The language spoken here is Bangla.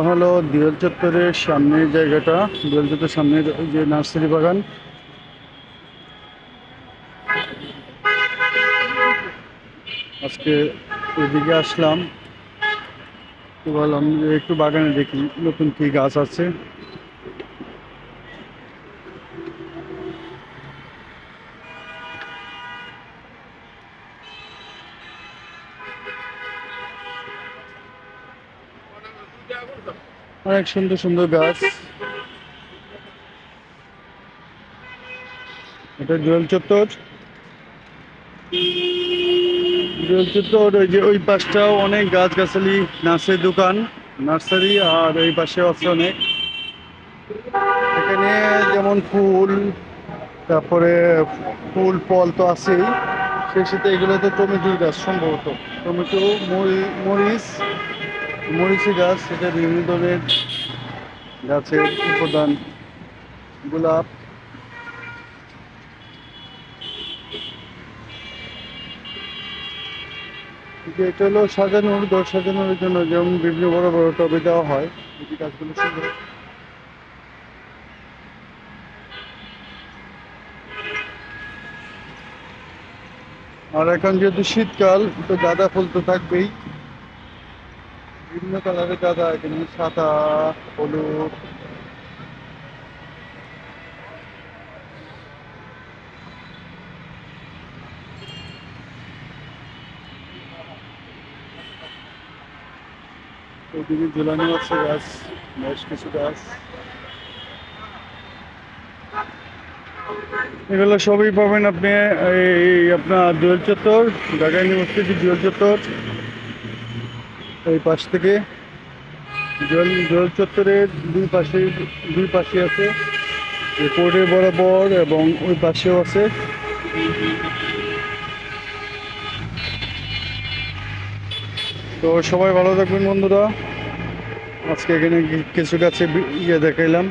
হলো দিয়াল চত্বরের সামনের জায়গাটা। দিয়াল চত্বরের সামনের ওই যে নার্সারি বাগান। আজকে ওইদিকে আসলাম, তো বললাম যে একটু বাগানে দেখি নতুন কি গাছ আছে। অনেক সুন্দর সুন্দর গাছ। এটা জুয়েল চত্বর। জুয়েল চত্বর ওই যে ওই পাশটাও অনেক গাছগাছালি, নার্সারি দোকান, নার্সারি। আর এই পাশে আছে অনেক, এখানে যেমন ফুল, তারপরে ফুল ফল তো আছেই, সেই সাথে এগুলো তো টমেটোর গাছ সম্ভবত। টমেটো, মরিচ, মরিচি গাছ, এটা বিভিন্ন ধরনের গাছের উপাদান। গোলাপ। এটা হলো সাজানোর, ঘর সাজানোর জন্য যেমন বিভিন্ন বড় বড় টবে দেওয়া হয়। এই গাছগুলো সুন্দর। আর এখন যেহেতু শীতকাল, তো গাঁদা ফুল তো থাকবেই। বিভিন্ন কালারের গাঁদা, এখানে সাদা, হলুদ। ওইদিকে ঝুলানো আছে গাছ, বেশ কিছু গাছ। এগুলো সবই পাবেন আপনি এই আপনার জুয়েল চত্বর, ঢাকা ইউনিভার্সিটি জুয়েল চত্বর। এই পাশ থেকে জুয়েল চত্বরের দুই পাশে আছে কোর্টের বরাবর, এবং ওই পাশেও আছে। তো সবাই ভালো থাকবেন বন্ধুরা। আজকে এখানে কিছু গাছে ইয়ে দেখাইলাম।